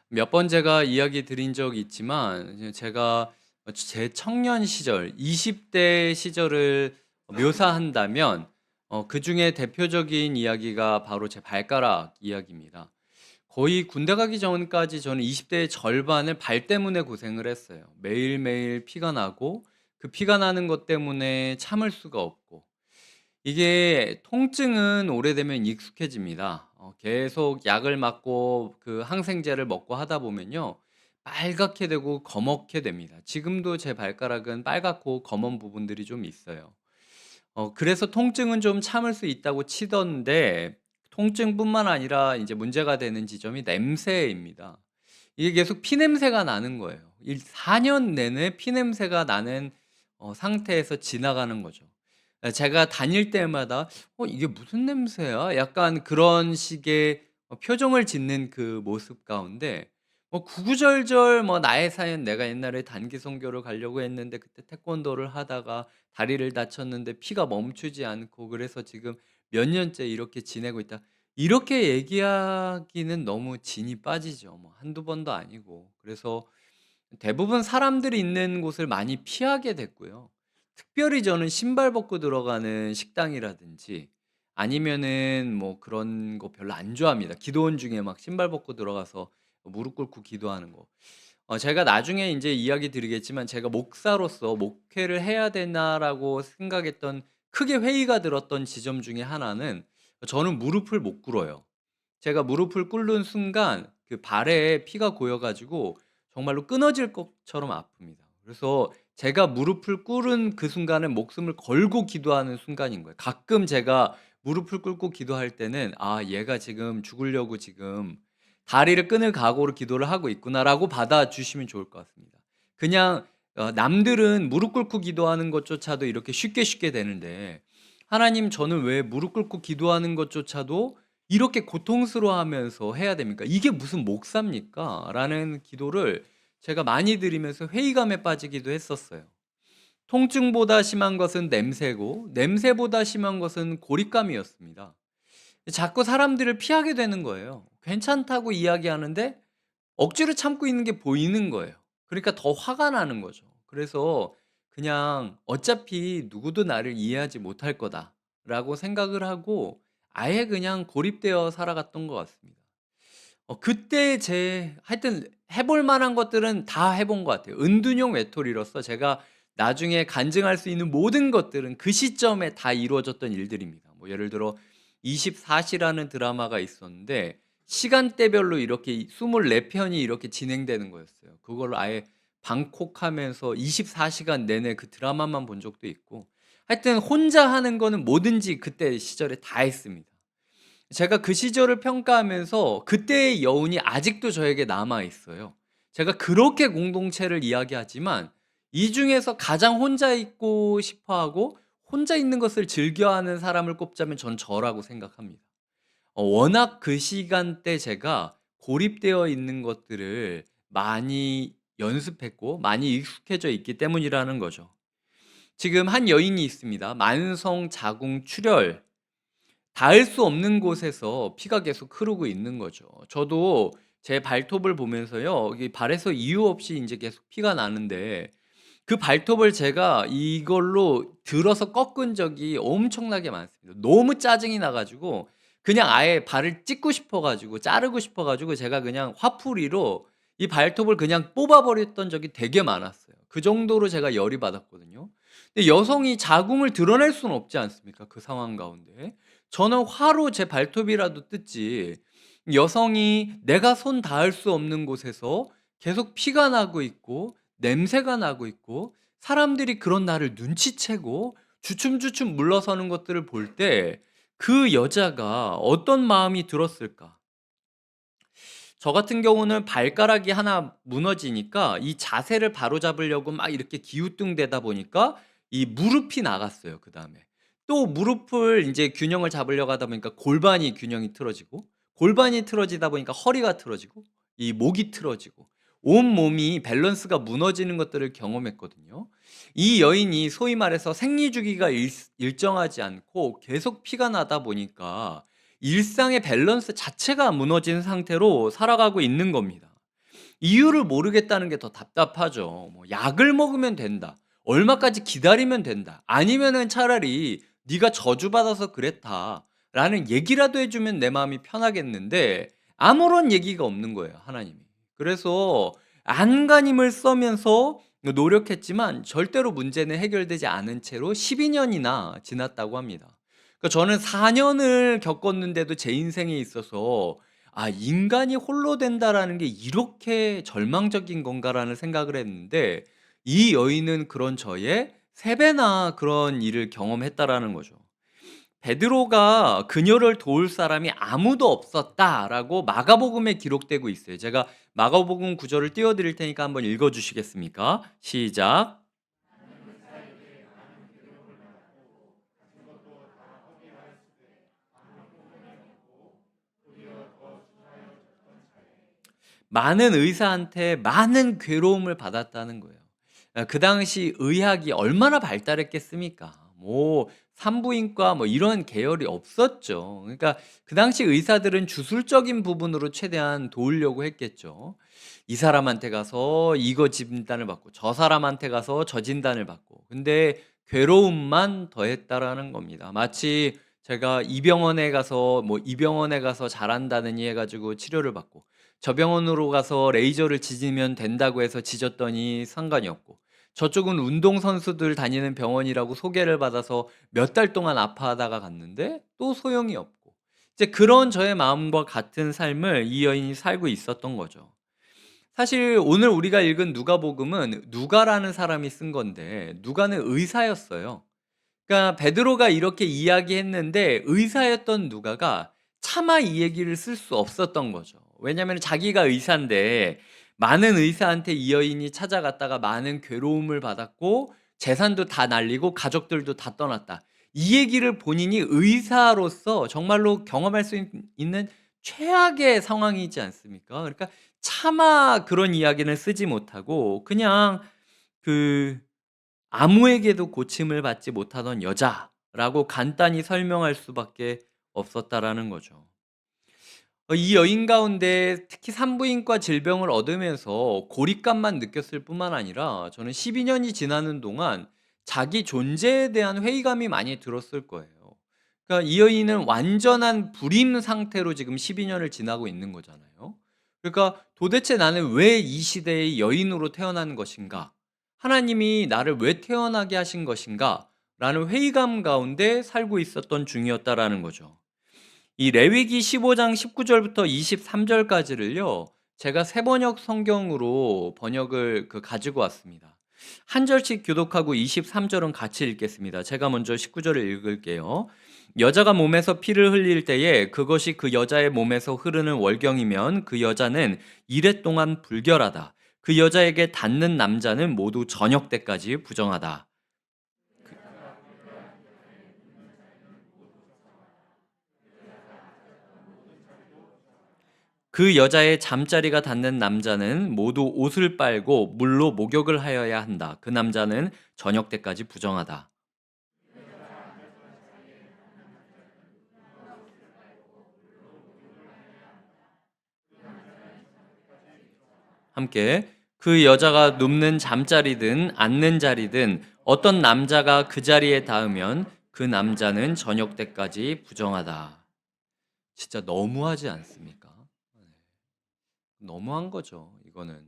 몇 번 제가 이야기 드린 적이 있지만 이제 제가 제 청년 시절 20대 시절을 묘사한다면 그중에 대표적인 이야기가 바로 제 발가락 이야기입니다. 거의 군대 가기 전까지 저는 20 대의 절반을 발 때문에 고생을 했어요. 매일매일 피가 나고 그 피가 나는 것 때문에 참을 수가 없고 이게 통증은 오래되면 익숙해집니다. 계속 약을 맞고 그 항생제를 먹고 하다 보면요. 빨갛게 되고 거먹게 됩니다. 지금도 제 발가락은 빨갛고 검은 부분들이 좀 있어요. 그래서 통증은 좀 참을 수 있다고 치던데 통증뿐만 아니라 이제 문제가 되는 지점이 냄새입니다. 이게 계속 피냄새가 나는 거예요. 4년 내내 피냄새가 나는 상태에서 지나가는 거죠. 제가 다닐 때마다 '이게 무슨 냄새야?' 약간 그런 식의 표정을 짓는 그 모습 가운데 구구절절 "나의 사연 내가 옛날에 단기 선교를 가려고 했는데 그때 태권도를 하다가 다리를 다쳤는데 피가 멈추지 않고 그래서 지금 몇 년째 이렇게 지내고 있다." 이렇게 얘기하기는 너무 진이 빠지죠. 한두 번도 아니고. 그래서 대부분 사람들이 있는 곳을 많이 피하게 됐고요. 특별히 저는 신발 벗고 들어가는 식당이라든지 아니면은 그런 거 별로 안 좋아합니다. 기도원 중에 막 신발 벗고 들어가서 무릎 꿇고 기도하는 거. 제가 나중에 인제 이야기 드리겠지만 제가 '목사로서 목회를 해야 되나.'라고 생각했던 크게 회의가 들었던 지점 중에 하나는 저는 무릎을 못 꿇어요. 제가 무릎을 꿇는 순간 그 발에 피가 고여 가지고 정말로 끊어질 것처럼 아픕니다. 그래서 제가 무릎을 꿇은 그 순간은 목숨을 걸고 기도하는 순간인 거예요. 가끔 제가 무릎을 꿇고 기도할 때는 '아 얘가 지금 죽으려고 지금 다리를 끊을 각오로 기도를 하고 있구나.'라고 받아주시면 좋을 것 같습니다. 그냥 남들은 무릎 꿇고 기도하는 것조차도 이렇게 쉽게 쉽게 되는데 '하나님 저는 왜 무릎 꿇고 기도하는 것조차도 이렇게 고통스러워하면서 해야 됩니까? 이게 무슨 목사입니까?' 라는 기도를 제가 많이 드리면서 회의감에 빠지기도 했었어요. 통증보다 심한 것은 냄새고 냄새보다 심한 것은 고립감이었습니다. 자꾸 사람들을 피하게 되는 거예요. 괜찮다고 이야기하는데 억지로 참고 있는 게 보이는 거예요. 그러니까 더 화가 나는 거죠. 그래서 그냥 '어차피 누구도 나를 이해하지 못할 거다.'라고 생각을 하고 아예 그냥 고립되어 살아갔던 것 같습니다. 그때 제 하여튼 해볼 만한 것들은 다 해본 것 같아요. 은둔형 외톨이로서 제가 나중에 간증할 수 있는 모든 것들은 그 시점에 다 이루어졌던 일들입니다. 예를 들어 24 시라는 드라마가 있었는데 시간대별로 이렇게 24 편이 이렇게 진행되는 거였어요. 그걸 아예 방콕하면서 24 시간 내내 그 드라마만 본 적도 있고 하여튼 혼자 하는 거는 뭐든지 그때 시절에 다 했습니다. 제가 그 시절을 평가하면서 그때의 여운이 아직도 저에게 남아 있어요. 제가 그렇게 공동체를 이야기하지만 이 중에서 가장 혼자 있고 싶어 하고 혼자 있는 것을 즐겨하는 사람을 꼽자면 전 저라고 생각합니다. 워낙 그 시간대 제가 고립되어 있는 것들을 많이 연습했고 많이 익숙해져 있기 때문이라는 거죠. 지금 한 여인이 있습니다. 만성 자궁 출혈 닿을 수 없는 곳에서 피가 계속 흐르고 있는 거죠. 저도 제 발톱을 보면서요. 이 발에서 이유 없이 인제 계속 피가 나는데 그 발톱을 제가 이걸로 들어서 꺾은 적이 엄청나게 많습니다. 너무 짜증이 나 가지고 그냥 아예 발을 찢고 싶어 가지고 자르고 싶어 가지고 제가 그냥 화풀이로 이 발톱을 그냥 뽑아 버렸던 적이 되게 많았어요. 그 정도로 제가 열이 받았거든요. 근데 여성이 자궁을 드러낼 수는 없지 않습니까? 그 상황 가운데. 저는 화로 제 발톱이라도 뜯지 여성이 내가 손 닿을 수 없는 곳에서 계속 피가 나고 있고 냄새가 나고 있고 사람들이 그런 나를 눈치채고 주춤주춤 물러서는 것들을 볼 때 그 여자가 어떤 마음이 들었을까? 저 같은 경우는 발가락이 하나 무너지니까 이 자세를 바로잡으려고 막 이렇게 기우뚱대다 보니까 이 무릎이 나갔어요 그다음에. 또 무릎을 인제 균형을 잡으려고 하다 보니까 골반이 균형이 틀어지고 골반이 틀어지다 보니까 허리가 틀어지고 이 목이 틀어지고 온몸이 밸런스가 무너지는 것들을 경험했거든요. 이 여인이 소위 말해서 생리 주기가 일정하지 않고 계속 피가 나다 보니까 일상의 밸런스 자체가 무너진 상태로 살아가고 있는 겁니다. 이유를 모르겠다는 게 더 답답하죠. 뭐 약을 먹으면 된다. 얼마까지 기다리면 된다. 아니면은 차라리 "네가 저주받아서 그랬다."라는 얘기라도 해 주면 내 마음이 편하겠는데 아무런 얘기가 없는 거예요, 하나님이. 그래서 안간힘을 써면서 노력했지만 절대로 문제는 해결되지 않은 채로 12 년이나 지났다고 합니다. 그러니까 저는 4 년을 겪었는데도 제 인생에 있어서 '아 인간이 홀로 된다.'라는 게 '이렇게 절망적인 건가.'라는 생각을 했는데 이 여인은 그런 저의 3 배나 그런 일을 경험했다라는 거죠. 베드로가 "그녀를 도울 사람이 아무도 없었다."라고 마가복음에 기록되고 있어요. 제가 마가복음 구절을 띄워 드릴 테니까 한번 읽어 주시겠습니까? 시작. 많은 의사한테 많은 괴로움을 받았다는 거예요. 그 당시 의학이 얼마나 발달했겠습니까? 뭐 산부인과 뭐 이런 계열이 없었죠. 그러니까 그 당시 의사들은 주술적인 부분으로 최대한 도우려고 했겠죠. 이 사람한테 가서 이거 진단을 받고 저 사람한테 가서 저 진단을 받고. 근데 괴로움만 더했다라는 겁니다. 마치 제가 이 병원에 가서 뭐 이 병원에 가서 잘한다느니 해 가지고 치료를 받고 저 병원으로 가서 레이저를 지지면 된다고 해서 지졌더니 상관이 없고 저쪽은 운동선수들 다니는 병원이라고 소개를 받아서 몇 달 동안 아파하다가 갔는데 또 소용이 없고 이제 그런 저의 마음과 같은 삶을 이 여인이 살고 있었던 거죠. 사실 오늘 우리가 읽은 누가복음은 누가라는 사람이 쓴 건데 누가는 의사였어요. 그러니까 베드로가 이렇게 이야기했는데 의사였던 누가가 차마 이 얘기를 쓸 수 없었던 거죠. 왜냐하면 자기가 의사인데 많은 의사한테 이 여인이 찾아갔다가 많은 괴로움을 받았고 재산도 다 날리고 가족들도 다 떠났다. 이 얘기를 본인이 의사로서 정말로 경험할 수 있는 최악의 상황이지 않습니까? 그러니까 차마 그런 이야기는 쓰지 못하고 그냥 그 아무에게도 고침을 받지 못하던 여자라고 간단히 설명할 수밖에 없었다라는 거죠. 이 여인 가운데 특히 산부인과 질병을 얻으면서 고립감만 느꼈을 뿐만 아니라 저는 12 년이 지나는 동안 자기 존재에 대한 회의감이 많이 들었을 거예요. 그러니까 이 여인은 완전한 불임 상태로 지금 12 년을 지나고 있는 거잖아요. 그러니까 '도대체 나는 왜 이 시대의 여인으로 태어난 것인가? 하나님이 나를 왜 태어나게 하신 것인가?'라는 회의감 가운데 살고 있었던 중이었다라는 거죠. 이 레위기 15장 19 절부터 23 절까지를요. 제가 새 번역 성경으로 번역을 가지고 왔습니다. 한 절씩 교독하고 23 절은 같이 읽겠습니다. 제가 먼저 19 절을 읽을게요. 여자가 몸에서 피를 흘릴 때에 그것이 그 여자의 몸에서 흐르는 월경이면 그 여자는 이레 동안 불결하다. 그 여자에게 닿는 남자는 모두 저녁 때까지 부정하다. 그 여자의 잠자리가 닿는 남자는 모두 옷을 빨고 물로 목욕을 하여야 한다. 그 남자는 저녁 때까지 부정하다. 함께 그 여자가 눕는 잠자리든 앉는 자리든 어떤 남자가 그 자리에 닿으면 그 남자는 저녁 때까지 부정하다. 진짜 너무하지 않습니까? 네. 너무한 거죠, 이거는.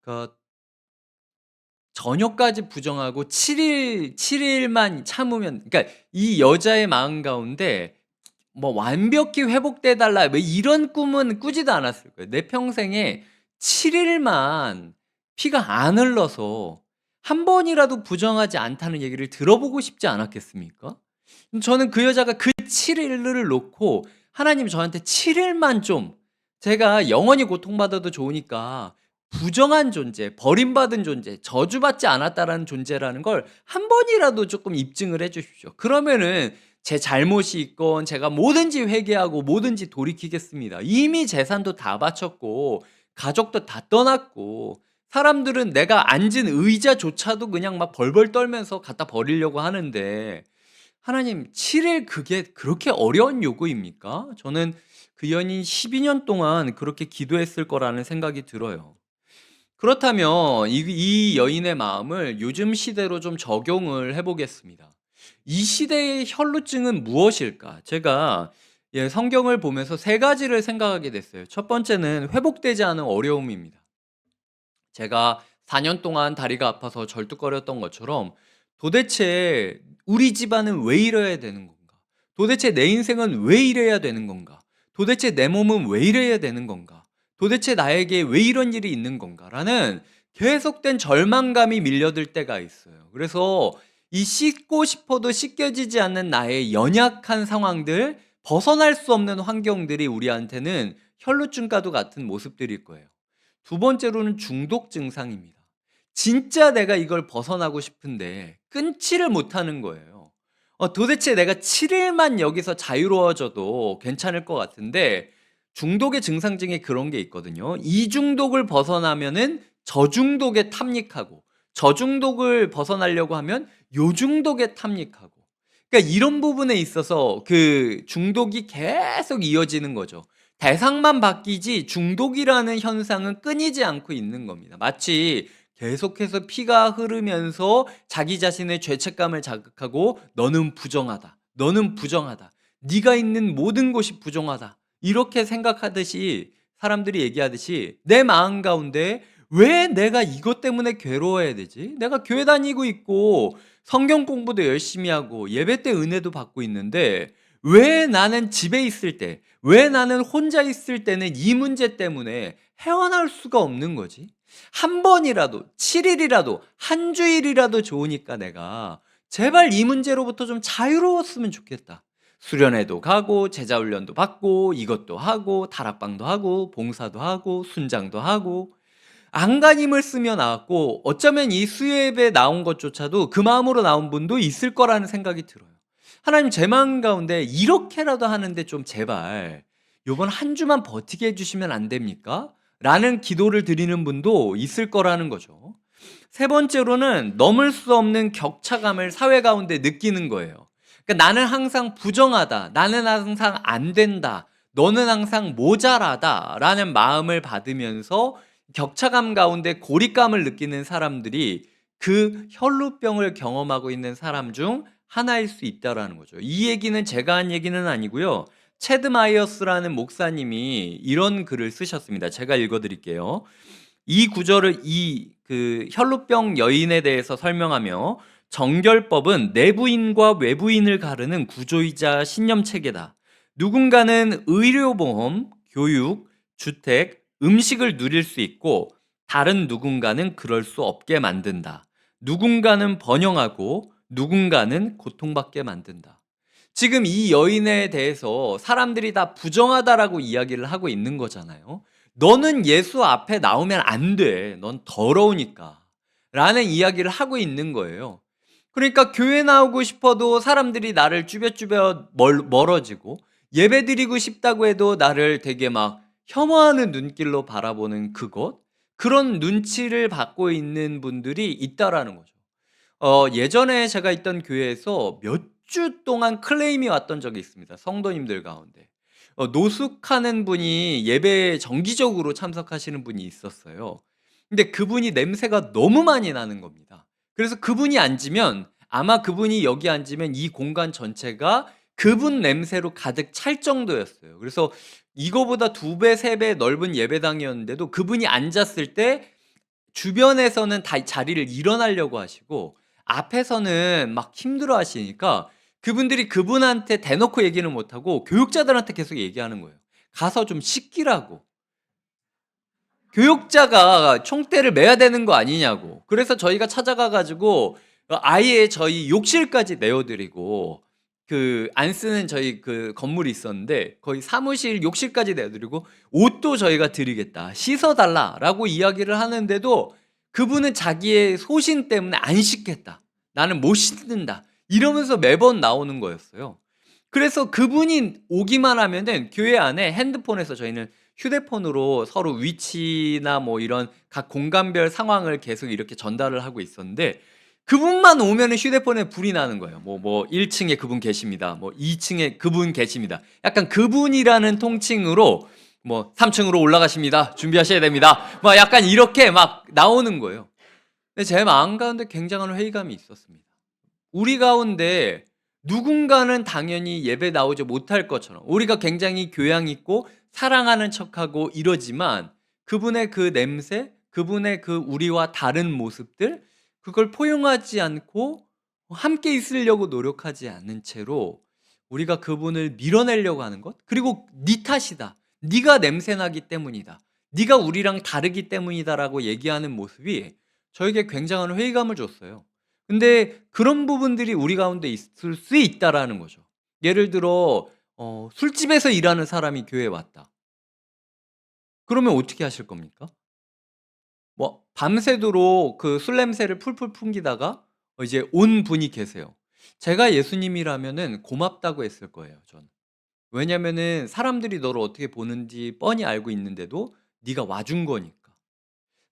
그러니까 저녁까지 부정하고 7 일만 참으면 그러니까 이 여자의 마음 가운데 뭐 '완벽히 회복돼 달라.' 뭐 이런 꿈은 꾸지도 않았을 거예요. 내 평생에 7 일만 피가 안 흘러서 한 번이라도 부정하지 않다는 얘기를 들어보고 싶지 않았겠습니까? 저는 그 여자가 그 7 일을 놓고 하나님이 저한테 7 일만 좀 제가 영원히 고통받아도 좋으니까 부정한 존재, 버림받은 존재, 저주받지 않았다라는 존재라는 걸 한 번이라도 조금 입증을 해 주십시오. 그러면은 제 잘못이 있건 제가 뭐든지 회개하고 뭐든지 돌이키겠습니다. 이미 재산도 다 바쳤고 가족도 다 떠났고 사람들은 내가 앉은 의자조차도 그냥 막 벌벌 떨면서 갖다 버리려고 하는데 하나님 7일 그게 그렇게 어려운 요구입니까? 저는 그 연인 12년 동안 그렇게 기도했을 거라는 생각이 들어요. 그렇다면 이 여인의 마음을 요즘 시대로 좀 적용을 해 보겠습니다. 이 시대의 혈루증은 무엇일까? 제가 성경을 보면서 세 가지를 생각하게 됐어요. 첫 번째는 회복되지 않은 어려움입니다. 제가 4년 동안 다리가 아파서 절뚝거렸던 것처럼 도대체 우리 집안은 왜 이래야 되는 건가? 도대체 내 인생은 왜 이래야 되는 건가? 도대체 내 몸은 왜 이래야 되는 건가? 도대체 나에게 왜 이런 일이 있는 건가? 라는 계속된 절망감이 밀려들 때가 있어요. 그래서 이 씻고 싶어도 씻겨지지 않는 나의 연약한 상황들, 벗어날 수 없는 환경들이 우리한테는 혈루증과도 같은 모습들일 거예요. 두 번째로는 중독 증상입니다. 진짜 내가 이걸 벗어나고 싶은데 끊지를 못하는 거예요. 도대체 내가 7 일만 여기서 자유로워져도 괜찮을 것 같은데 중독의 증상 중에 그런 게 있거든요. 이 중독을 벗어나면은 저중독에 탐닉하고 저중독을 벗어나려고 하면 요중독에 탐닉하고 그러니까 이런 부분에 있어서 그 중독이 계속 이어지는 거죠. 대상만 바뀌지 중독이라는 현상은 끊이지 않고 있는 겁니다. 마치 계속해서 피가 흐르면서 자기 자신의 죄책감을 자극하고 너는 부정하다. 너는 부정하다. 네가 있는 모든 곳이 부정하다. 이렇게 생각하듯이 사람들이 얘기하듯이 내 마음 가운데 왜 내가 이것 때문에 괴로워해야 되지? 내가 교회 다니고 있고 성경 공부도 열심히 하고 예배 때 은혜도 받고 있는데 왜 나는 집에 있을 때, 왜 나는 혼자 있을 때는 이 문제 때문에 헤어날 수가 없는 거지? 한 번이라도, 7 일이라도, 한 주일이라도 좋으니까 내가 제발 이 문제로부터 좀 자유로웠으면 좋겠다. 수련회도 가고 제자 훈련도 받고 이것도 하고 다락방도 하고 봉사도 하고 순장도 하고 안간힘을 쓰며 나왔고 어쩌면 이 수요예배에 나온 것조차도 그 마음으로 나온 분도 있을 거라는 생각이 들어요. 하나님 제 마음 가운데 이렇게라도 하는데 좀 제발 요번 한 주만 버티게 해 주시면 안 됩니까? 라는 기도를 드리는 분도 있을 거라는 거죠. 세 번째로는 넘을 수 없는 격차감을 사회 가운데 느끼는 거예요. 그러니까 나는 항상 부정하다. 나는 항상 안 된다. 너는 항상 모자라다. 라는 마음을 받으면서 격차감 가운데 고립감을 느끼는 사람들이 그 혈루병을 경험하고 있는 사람 중 하나일 수 있다라는 거죠. 이 얘기는 제가 한 얘기는 아니고요. 체드 마이어스라는 목사님이 이런 글을 쓰셨습니다. 제가 읽어드릴게요. 이 구절을 그 혈루병 여인에 대해서 설명하며 정결법은 내부인과 외부인을 가르는 구조이자 신념 체계다. 누군가는 의료보험, 교육, 주택, 음식을 누릴 수 있고 다른 누군가는 그럴 수 없게 만든다. 누군가는 번영하고 누군가는 고통받게 만든다. 지금 이 여인에 대해서 사람들이 다 부정하다라고 이야기를 하고 있는 거잖아요. 너는 예수 앞에 나오면 안 돼. 넌 더러우니까. 라는 이야기를 하고 있는 거예요. 그러니까 교회 나오고 싶어도 사람들이 나를 쭈뼛쭈뼛 멀어지고 예배 드리고 싶다고 해도 나를 되게 막 혐오하는 눈길로 바라보는 그것? 그런 눈치를 받고 있는 분들이 있다라는 거죠. 예전에 제가 있던 교회에서 몇 주 동안 클레임이 왔던 적이 있습니다. 성도님들 가운데. 노숙하는 분이 예배에 정기적으로 참석하시는 분이 있었어요. 근데 그분이 냄새가 너무 많이 나는 겁니다. 그래서 그분이 앉으면 아마 그분이 여기 앉으면 이 공간 전체가 그분 냄새로 가득 찰 정도였어요. 그래서 이거보다 2배, 3배 넓은 예배당이었는데도 그분이 앉았을 때 주변에서는 다 자리를 일어나려고 하시고 앞에서는 막 힘들어 하시니까 그분들이 그분한테 대놓고 얘기는 못하고 교육자들한테 계속 얘기하는 거예요. 가서 좀 시키라고. 교육자가 총대를 매야 되는 거 아니냐고. 그래서 저희가 찾아가 가지고 아예 저희 욕실까지 내어드리고 그 안 쓰는 저희 그 건물이 있었는데 거의 사무실 욕실까지 내어드리고 옷도 저희가 드리겠다. 씻어달라라고 이야기를 하는데도 그분은 자기의 소신 때문에 안 씻겠다. 나는 못 씻는다. 이러면서 매번 나오는 거였어요. 그래서 그분이 오기만 하면은 교회 안에 핸드폰에서 저희는 휴대폰으로 서로 위치나 뭐 이런 각 공간별 상황을 계속 이렇게 전달을 하고 있었는데 그분만 오면은 휴대폰에 불이 나는 거예요. 뭐 1층에 그분 계십니다. 뭐 2층에 그분 계십니다. 약간 그분이라는 통칭으로 뭐 3층으로 올라가십니다. 준비하셔야 됩니다. 막 약간 이렇게 막 나오는 거예요. 근데 제 마음 가운데 굉장한 회의감이 있었습니다. 우리 가운데 누군가는 당연히 예배 나오지 못할 것처럼 우리가 굉장히 교양 있고 사랑하는 척하고 이러지만 그분의 그 냄새, 그분의 그 우리와 다른 모습들, 그걸 포용하지 않고 함께 있으려고 노력하지 않는 채로 우리가 그분을 밀어내려고 하는 것, 그리고 네 탓이다, 네가 냄새나기 때문이다, 네가 우리랑 다르기 때문이다라고 얘기하는 모습이 저에게 굉장한 회의감을 줬어요. 근데 그런 부분들이 우리 가운데 있을 수 있다라는 거죠. 예를 들어 술집에서 일하는 사람이 교회에 왔다. 그러면 어떻게 하실 겁니까? 뭐 밤새도록 그 술 냄새를 풀풀 풍기다가 이제 온 분이 계세요. 제가 예수님이라면은 고맙다고 했을 거예요, 저는. 왜냐면은 사람들이 너를 어떻게 보는지 뻔히 알고 있는데도 네가 와준 거니까.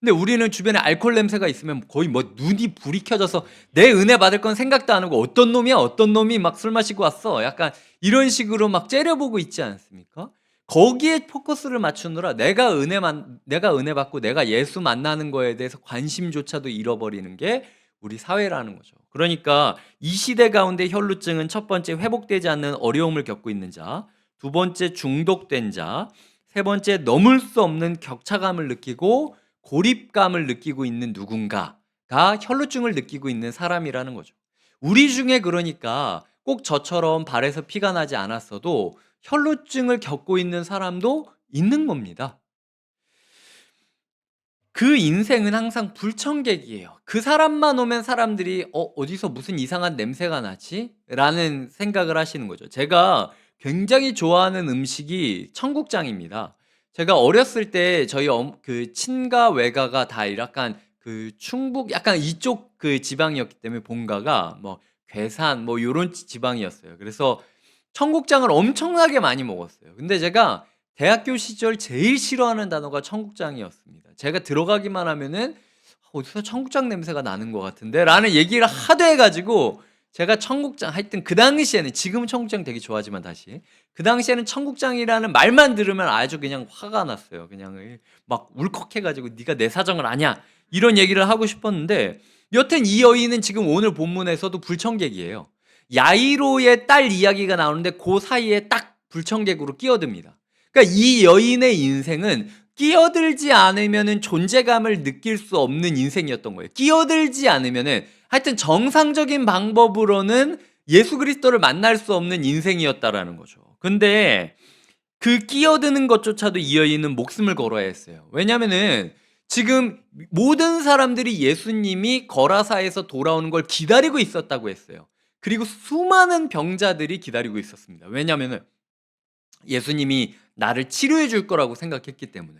근데 우리는 주변에 알코올 냄새가 있으면 거의 뭐 눈이 불이 켜져서 내 은혜 받을 건 생각도 안 하고 어떤 놈이야? 어떤 놈이 막 술 마시고 왔어? 약간 이런 식으로 막 째려보고 있지 않습니까? 거기에 포커스를 맞추느라 내가 은혜 받고 내가 예수 만나는 거에 대해서 관심조차도 잃어버리는 게 우리 사회라는 거죠. 그러니까 이 시대 가운데 혈루증은 첫 번째 회복되지 않는 어려움을 겪고 있는 자, 두 번째 중독된 자, 세 번째 넘을 수 없는 격차감을 느끼고 고립감을 느끼고 있는 누군가가 혈루증을 느끼고 있는 사람이라는 거죠. 우리 중에 그러니까 꼭 저처럼 발에서 피가 나지 않았어도 혈루증을 겪고 있는 사람도 있는 겁니다. 그 인생은 항상 불청객이에요. 그 사람만 오면 사람들이 어디서 무슨 이상한 냄새가 나지? 라는 생각을 하시는 거죠. 제가 굉장히 좋아하는 음식이 청국장입니다. 제가 어렸을 때 저희 그 친가 외가가 다 약간 그 충북 약간 이쪽 그 지방이었기 때문에 본가가 뭐 괴산 뭐 요런 지방이었어요. 그래서 청국장을 엄청나게 많이 먹었어요. 근데 제가 대학교 시절 제일 싫어하는 단어가 청국장이었습니다. 제가 들어가기만 하면은 어디서 청국장 냄새가 나는 것 같은데 라는 얘기를 하도 해가지고 제가 청국장 하여튼 그 당시에는, 지금은 청국장 되게 좋아하지만 다시 그 당시에는 청국장이라는 말만 들으면 아주 그냥 화가 났어요. 그냥 막 울컥해가지고 네가 내 사정을 아냐 이런 얘기를 하고 싶었는데, 여튼 이 여인은 지금 오늘 본문에서도 불청객이에요. 야이로의 딸 이야기가 나오는데 그 사이에 딱 불청객으로 끼어듭니다. 그러니까 이 여인의 인생은 끼어들지 않으면은 존재감을 느낄 수 없는 인생이었던 거예요. 끼어들지 않으면은 하여튼 정상적인 방법으로는 예수 그리스도를 만날 수 없는 인생이었다라는 거죠. 근데 그 끼어드는 것조차도 이 여인은 목숨을 걸어야 했어요. 왜냐면은 지금 모든 사람들이 예수님이 거라사에서 돌아오는 걸 기다리고 있었다고 했어요. 그리고 수많은 병자들이 기다리고 있었습니다. 왜냐면은 예수님이 나를 치료해 줄 거라고 생각했기 때문에.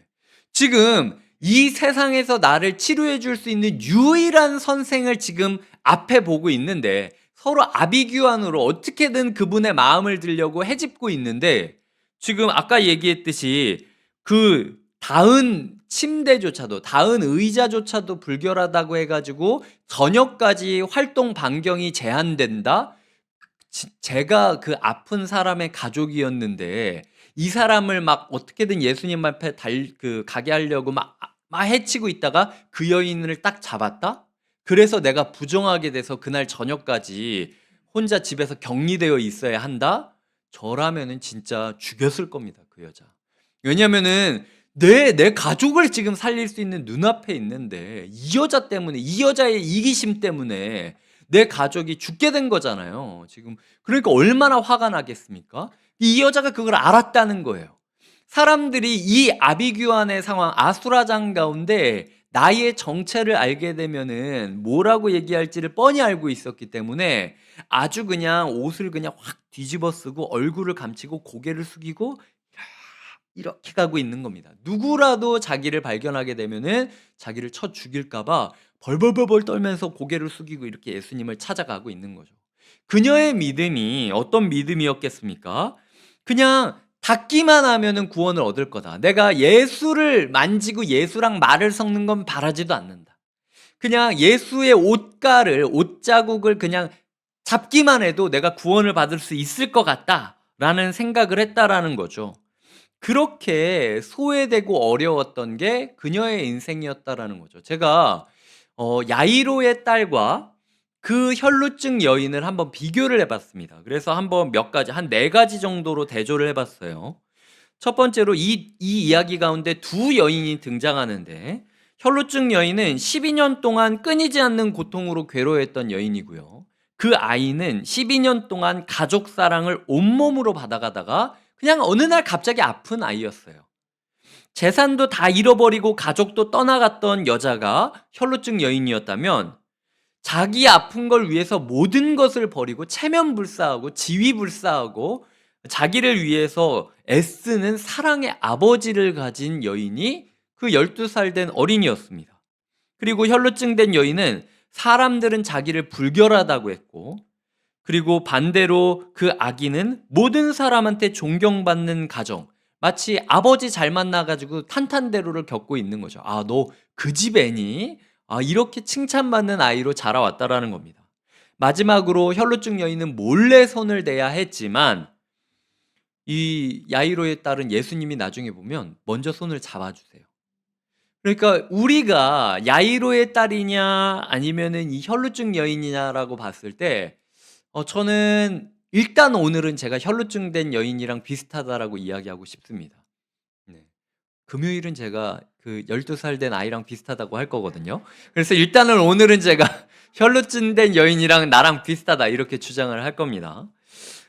지금 이 세상에서 나를 치료해 줄 수 있는 유일한 선생을 지금 앞에 보고 있는데 서로 아비규환으로 어떻게든 그분의 마음을 들려고 헤집고 있는데, 지금 아까 얘기했듯이 그 닿은 침대조차도, 닿은 의자조차도 불결하다고 해가지고 저녁까지 활동 반경이 제한된다? 제가 그 아픈 사람의 가족이었는데 이 사람을 막 어떻게든 예수님 앞에 가게 하려고 막 해치고 있다가 그 여인을 딱 잡았다? 그래서 내가 부정하게 돼서 그날 저녁까지 혼자 집에서 격리되어 있어야 한다? 저라면은 진짜 죽였을 겁니다, 그 여자. 왜냐면은 내 가족을 지금 살릴 수 있는 눈앞에 있는데 이 여자 때문에, 이 여자의 이기심 때문에 내 가족이 죽게 된 거잖아요, 지금. 그러니까 얼마나 화가 나겠습니까? 이 여자가 그걸 알았다는 거예요. 사람들이 이 아비규환의 상황, 아수라장 가운데 나의 정체를 알게 되면은 뭐라고 얘기할지를 뻔히 알고 있었기 때문에 아주 그냥 옷을 그냥 확 뒤집어 쓰고 얼굴을 감추고 고개를 숙이고 이렇게 가고 있는 겁니다. 누구라도 자기를 발견하게 되면은 자기를 쳐 죽일까봐 벌벌벌벌 떨면서 고개를 숙이고 이렇게 예수님을 찾아가고 있는 거죠. 그녀의 믿음이 어떤 믿음이었겠습니까? 그냥 닿기만 하면은 구원을 얻을 거다. 내가 예수를 만지고 예수랑 말을 섞는 건 바라지도 않는다. 그냥 예수의 옷자국을 그냥 잡기만 해도 내가 구원을 받을 수 있을 것 같다라는 생각을 했다라는 거죠. 그렇게 소외되고 어려웠던 게 그녀의 인생이었다라는 거죠. 제가 야이로의 딸과 그 혈루증 여인을 한번 비교를 해봤습니다. 그래서 한번 몇 가지, 한 네 가지 정도로 대조를 해봤어요. 첫 번째로 이 이야기 가운데 두 여인이 등장하는데, 혈루증 여인은 12년 동안 끊이지 않는 고통으로 괴로워했던 여인이고요. 그 아이는 12년 동안 가족 사랑을 온몸으로 받아가다가 그냥 어느 날 갑자기 아픈 아이였어요. 재산도 다 잃어버리고 가족도 떠나갔던 여자가 혈루증 여인이었다면, 자기 아픈 걸 위해서 모든 것을 버리고 체면불사하고 지위불사하고 자기를 위해서 애쓰는 사랑의 아버지를 가진 여인이 그 12살 된 어린이였습니다. 그리고 혈루증 된 여인은 사람들은 자기를 불결하다고 했고, 그리고 반대로 그 아기는 모든 사람한테 존경받는 가정, 마치 아버지 잘 만나가지고 탄탄대로를 겪고 있는 거죠. 아, 너 그 집 애니? 아, 이렇게 칭찬받는 아이로 자라왔다라는 겁니다. 마지막으로 혈루증 여인은 몰래 손을 대야 했지만, 이 야이로의 딸은 예수님이 나중에 보면 먼저 손을 잡아주세요. 그러니까 우리가 야이로의 딸이냐 아니면은 이 혈루증 여인이냐라고 봤을 때, 저는 일단 오늘은 제가 혈루증 된 여인이랑 비슷하다라고 이야기하고 싶습니다. 네. 금요일은 제가 그 12살 된 아이랑 비슷하다고 할 거거든요. 그래서 일단은 오늘은 제가 혈루증 된 여인이랑 나랑 비슷하다 이렇게 주장을 할 겁니다.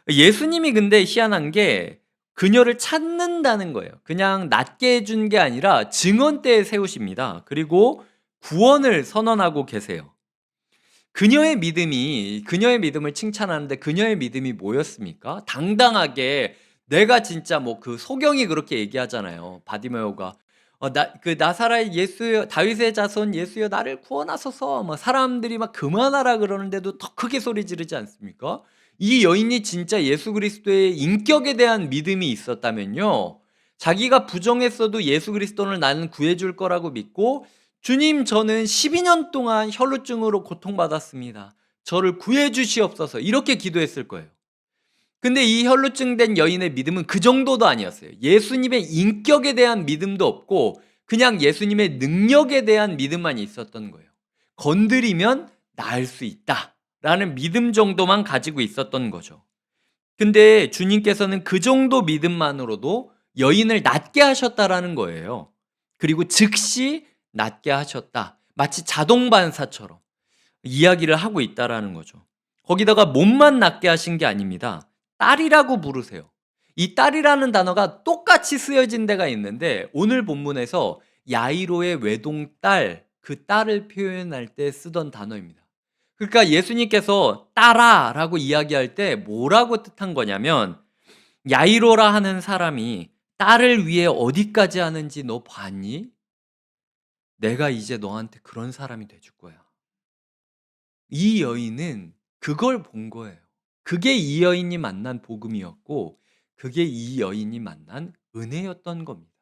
예수님이 근데 희한한 게 그녀를 찾는다는 거예요. 그냥 낫게 해준 게 아니라 증언대에 세우십니다. 그리고 구원을 선언하고 계세요. 그녀의 믿음을 칭찬하는데, 그녀의 믿음이 뭐였습니까? 당당하게, 내가 진짜 뭐 그 소경이 그렇게 얘기하잖아요. 바디메오가 그 나사라의 예수여, 다윗의 자손 예수여, 나를 구원하소서. 막 사람들이 막 그만하라 그러는데도 더 크게 소리 지르지 않습니까? 이 여인이 진짜 예수 그리스도의 인격에 대한 믿음이 있었다면요, 자기가 부정했어도 예수 그리스도를 나는 구해줄 거라고 믿고, 주님, 저는 12년 동안 혈루증으로 고통받았습니다. 저를 구해 주시옵소서. 이렇게 기도했을 거예요. 근데 이 혈루증 된 여인의 믿음은 그 정도도 아니었어요. 예수님의 인격에 대한 믿음도 없고 그냥 예수님의 능력에 대한 믿음만 있었던 거예요. 건드리면 나을 수 있다라는 믿음 정도만 가지고 있었던 거죠. 근데 주님께서는 그 정도 믿음만으로도 여인을 낫게 하셨다라는 거예요. 그리고 즉시 낫게 하셨다. 마치 자동 반사처럼 이야기를 하고 있다라는 거죠. 거기다가 몸만 낫게 하신 게 아닙니다. 딸이라고 부르세요. 이 딸이라는 단어가 똑같이 쓰여진 데가 있는데, 오늘 본문에서 야이로의 외동딸, 그 딸을 표현할 때 쓰던 단어입니다. 그러니까 예수님께서 딸아 라고 이야기할 때 뭐라고 뜻한 거냐면, 야이로라 하는 사람이 딸을 위해 어디까지 하는지 너 봤니? 내가 이제 너한테 그런 사람이 돼줄 거야. 이 여인은 그걸 본 거예요. 그게 이 여인이 만난 복음이었고, 그게 이 여인이 만난 은혜였던 겁니다.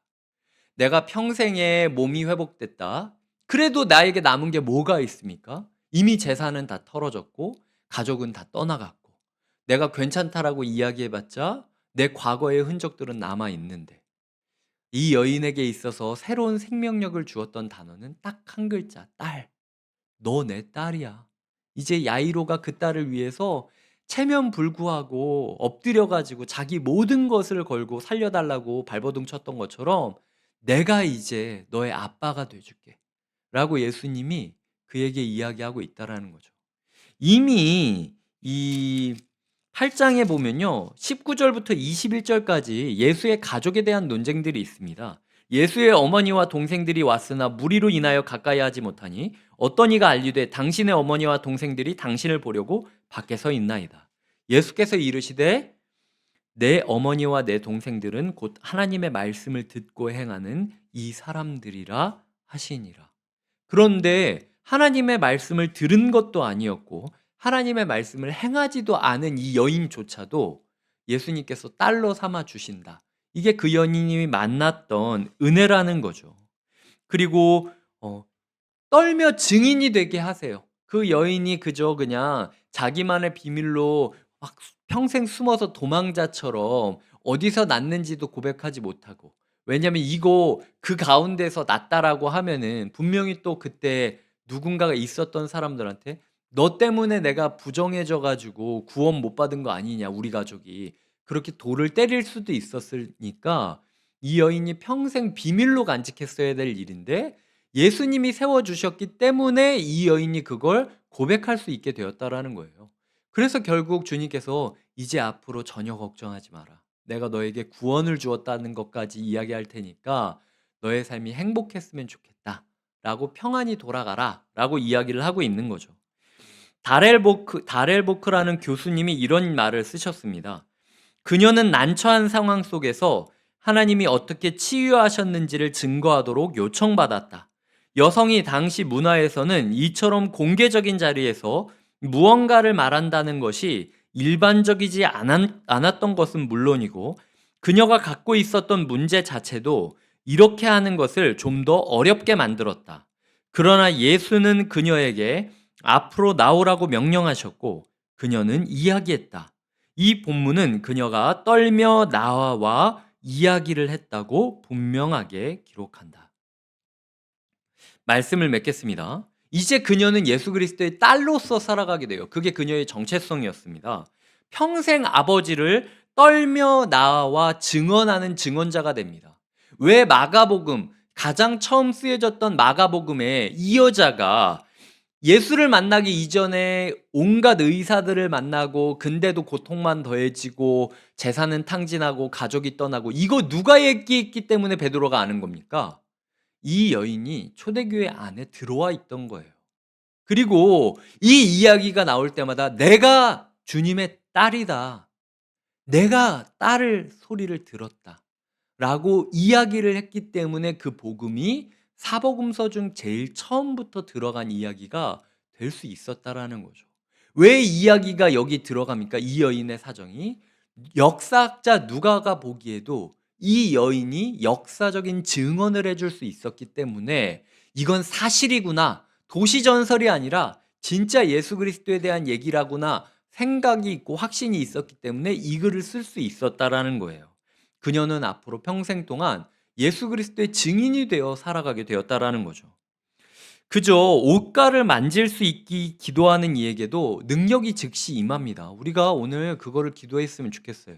내가 평생에 몸이 회복됐다. 그래도 나에게 남은 게 뭐가 있습니까? 이미 재산은 다 털어졌고, 가족은 다 떠나갔고, 내가 괜찮다라고 이야기해봤자 내 과거의 흔적들은 남아있는데, 이 여인에게 있어서 새로운 생명력을 주었던 단어는 딱 한 글자, 딸. 너 내 딸이야. 이제 야이로가 그 딸을 위해서 체면불구하고 엎드려가지고 자기 모든 것을 걸고 살려달라고 발버둥 쳤던 것처럼, 내가 이제 너의 아빠가 돼줄게 라고 예수님이 그에게 이야기하고 있다라는 거죠. 이미 이 8장에 보면요, 19절부터 21절까지 예수의 가족에 대한 논쟁들이 있습니다. 예수의 어머니와 동생들이 왔으나 무리로 인하여 가까이 하지 못하니 어떤 이가 알리되 당신의 어머니와 동생들이 당신을 보려고 밖에 서 있나이다. 예수께서 이르시되 내 어머니와 내 동생들은 곧 하나님의 말씀을 듣고 행하는 이 사람들이라 하시니라. 그런데 하나님의 말씀을 들은 것도 아니었고 하나님의 말씀을 행하지도 않은 이 여인조차도 예수님께서 딸로 삼아 주신다. 이게 그 여인이 만났던 은혜라는 거죠. 그리고 떨며 증인이 되게 하세요. 그 여인이 그저 그냥 자기만의 비밀로 막 평생 숨어서 도망자처럼 어디서 났는지도 고백하지 못하고, 왜냐면 이거 그 가운데서 났다라고 하면은 분명히 또 그때 누군가가 있었던 사람들한테 너 때문에 내가 부정해져 가지고 구원 못 받은 거 아니냐, 우리 가족이. 그렇게 돌을 때릴 수도 있었으니까 이 여인이 평생 비밀로 간직했어야 될 일인데 예수님이 세워주셨기 때문에 이 여인이 그걸 고백할 수 있게 되었다라는 거예요. 그래서 결국 주님께서 이제 앞으로 전혀 걱정하지 마라. 내가 너에게 구원을 주었다는 것까지 이야기할 테니까 너의 삶이 행복했으면 좋겠다. 라고 평안히 돌아가라. 라고 이야기를 하고 있는 거죠. 다렐보크라는 교수님이 이런 말을 쓰셨습니다. 그녀는 난처한 상황 속에서 하나님이 어떻게 치유하셨는지를 증거하도록 요청받았다. 여성이 당시 문화에서는 이처럼 공개적인 자리에서 무언가를 말한다는 것이 일반적이지 않았던 것은 물론이고, 그녀가 갖고 있었던 문제 자체도 이렇게 하는 것을 좀 더 어렵게 만들었다. 그러나 예수는 그녀에게 앞으로 나오라고 명령하셨고 그녀는 이야기했다. 이 본문은 그녀가 떨며 나와 이야기를 했다고 분명하게 기록한다. 말씀을 맺겠습니다. 이제 그녀는 예수 그리스도의 딸로서 살아가게 돼요. 그게 그녀의 정체성이었습니다. 평생 아버지를 떨며 나와 증언하는 증언자가 됩니다. 왜 마가복음, 가장 처음 쓰여졌던 마가복음에 이 여자가 예수를 만나기 이전에 온갖 의사들을 만나고 근데도 고통만 더해지고 재산은 탕진하고 가족이 떠나고, 이거 누가 얘기했기 때문에 베드로가 아는 겁니까? 이 여인이 초대교회 안에 들어와 있던 거예요. 그리고 이 이야기가 나올 때마다 내가 주님의 딸이다, 내가 딸을 소리를 들었다 라고 이야기를 했기 때문에 그 복음이 사복음서 중 제일 처음부터 들어간 이야기가 될 수 있었다라는 거죠. 왜 이야기가 여기 들어갑니까? 이 여인의 사정이 역사학자 누가가 보기에도 이 여인이 역사적인 증언을 해줄 수 있었기 때문에 이건 사실이구나, 도시전설이 아니라 진짜 예수 그리스도에 대한 얘기라구나 생각이 있고 확신이 있었기 때문에 이 글을 쓸 수 있었다라는 거예요. 그녀는 앞으로 평생 동안 예수 그리스도의 증인이 되어 살아가게 되었다라는 거죠. 그저 옷가를 만질 수 있기 기도하는 이에게도 능력이 즉시 임합니다. 우리가 오늘 그거를 기도했으면 좋겠어요.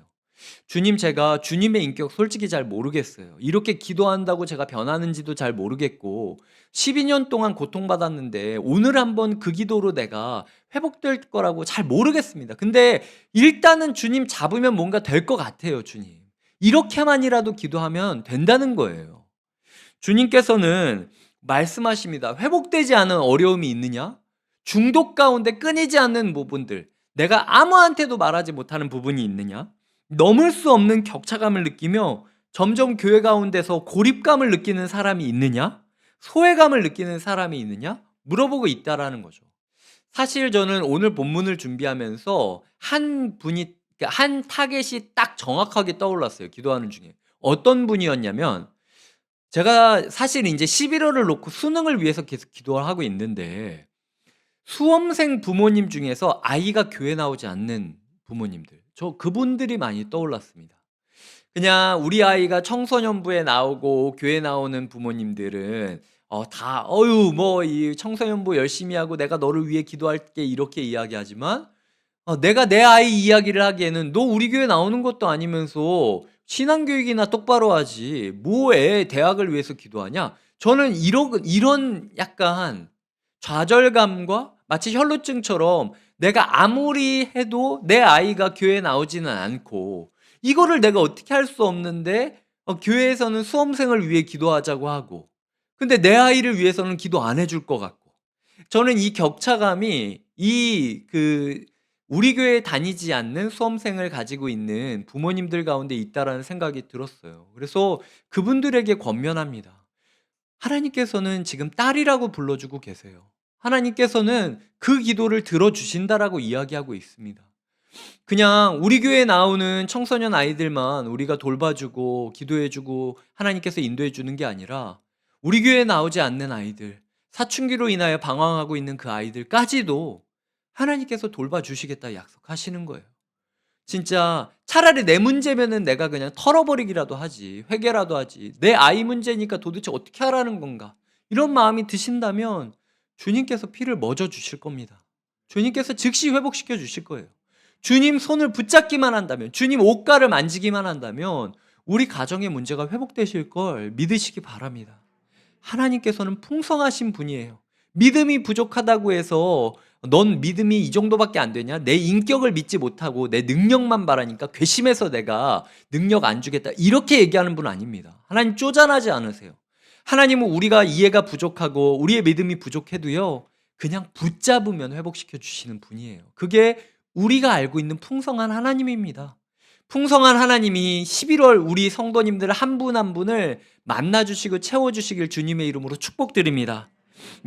주님, 제가 주님의 인격 솔직히 잘 모르겠어요. 이렇게 기도한다고 제가 변하는지도 잘 모르겠고 12년 동안 고통받았는데 오늘 한번 그 기도로 내가 회복될 거라고 잘 모르겠습니다. 근데 일단은 주님 잡으면 뭔가 될 것 같아요. 주님, 이렇게만이라도 기도하면 된다는 거예요. 주님께서는 말씀하십니다. 회복되지 않은 어려움이 있느냐? 중독 가운데 끊이지 않는 부분들, 내가 아무한테도 말하지 못하는 부분이 있느냐? 넘을 수 없는 격차감을 느끼며 점점 교회 가운데서 고립감을 느끼는 사람이 있느냐? 소외감을 느끼는 사람이 있느냐? 물어보고 있다라는 거죠. 사실 저는 오늘 본문을 준비하면서 한 타겟이 딱 정확하게 떠올랐어요. 기도하는 중에. 어떤 분이었냐면, 제가 사실 이제 11월을 놓고 수능을 위해서 계속 기도를 하고 있는데 수험생 부모님 중에서 아이가 교회 나오지 않는 부모님들, 저 그분들이 많이 떠올랐습니다. 그냥 우리 아이가 청소년부에 나오고 교회 나오는 부모님들은 다 어유 뭐 이 청소년부 열심히 하고 내가 너를 위해 기도할게 이렇게 이야기하지만, 내가 내 아이 이야기를 하기에는 너 우리 교회 나오는 것도 아니면서 신앙교육이나 똑바로 하지 뭐 애 대학을 위해서 기도하냐. 저는 이런 약간 좌절감과 마치 혈루증처럼 내가 아무리 해도 내 아이가 교회에 나오지는 않고 이거를 내가 어떻게 할 수 없는데 교회에서는 수험생을 위해 기도하자고 하고 근데 내 아이를 위해서는 기도 안 해줄 것 같고, 저는 이 격차감이 우리 교회에 다니지 않는 수험생을 가지고 있는 부모님들 가운데 있다라는 생각이 들었어요. 그래서 그분들에게 권면합니다. 하나님께서는 지금 딸이라고 불러주고 계세요. 하나님께서는 그 기도를 들어주신다라고 이야기하고 있습니다. 그냥 우리 교회에 나오는 청소년 아이들만 우리가 돌봐주고 기도해주고 하나님께서 인도해주는 게 아니라 우리 교회에 나오지 않는 아이들, 사춘기로 인하여 방황하고 있는 그 아이들까지도 하나님께서 돌봐주시겠다 약속하시는 거예요. 진짜 차라리 내 문제면은 내가 그냥 털어버리기라도 하지, 회개라도 하지, 내 아이 문제니까 도대체 어떻게 하라는 건가, 이런 마음이 드신다면 주님께서 피를 멎어 주실 겁니다. 주님께서 즉시 회복시켜 주실 거예요. 주님 손을 붙잡기만 한다면, 주님 옷가를 만지기만 한다면 우리 가정의 문제가 회복되실 걸 믿으시기 바랍니다. 하나님께서는 풍성하신 분이에요. 믿음이 부족하다고 해서 넌 믿음이 이 정도밖에 안 되냐? 내 인격을 믿지 못하고 내 능력만 바라니까 괘씸해서 내가 능력 안 주겠다, 이렇게 얘기하는 분 아닙니다. 하나님 쪼잔하지 않으세요. 하나님은 우리가 이해가 부족하고 우리의 믿음이 부족해도요, 그냥 붙잡으면 회복시켜 주시는 분이에요. 그게 우리가 알고 있는 풍성한 하나님입니다. 풍성한 하나님이 11월 우리 성도님들 한 분 한 분을 만나주시고 채워주시길 주님의 이름으로 축복드립니다.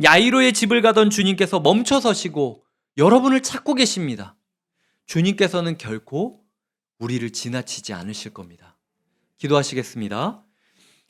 야이로의 집을 가던 주님께서 멈춰 서시고 여러분을 찾고 계십니다. 주님께서는 결코 우리를 지나치지 않으실 겁니다. 기도하시겠습니다.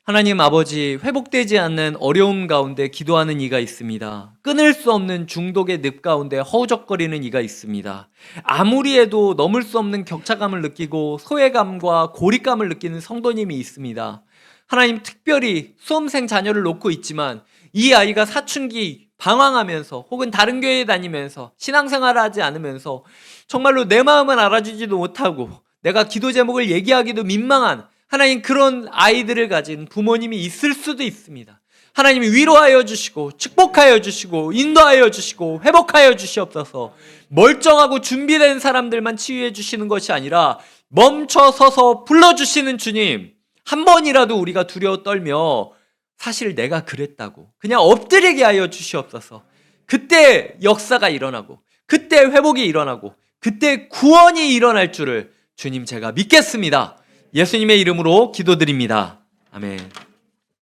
하나님 아버지, 회복되지 않는 어려움 가운데 기도하는 이가 있습니다. 끊을 수 없는 중독의 늪 가운데 허우적거리는 이가 있습니다. 아무리 해도 넘을 수 없는 격차감을 느끼고 소외감과 고립감을 느끼는 성도님이 있습니다. 하나님, 특별히 수험생 자녀를 놓고 있지만 이 아이가 사춘기 방황하면서 혹은 다른 교회에 다니면서 신앙생활을 하지 않으면서 정말로 내 마음은 알아주지도 못하고 내가 기도 제목을 얘기하기도 민망한 하나님, 그런 아이들을 가진 부모님이 있을 수도 있습니다. 하나님이 위로하여 주시고 축복하여 주시고 인도하여 주시고 회복하여 주시옵소서. 멀쩡하고 준비된 사람들만 치유해 주시는 것이 아니라 멈춰 서서 불러주시는 주님, 한 번이라도 우리가 두려워 떨며 사실 내가 그랬다고 그냥 엎드리게 하여 주시옵소서. 그때 역사가 일어나고 그때 회복이 일어나고 그때 구원이 일어날 줄을 주님 제가 믿겠습니다. 예수님의 이름으로 기도드립니다. 아멘.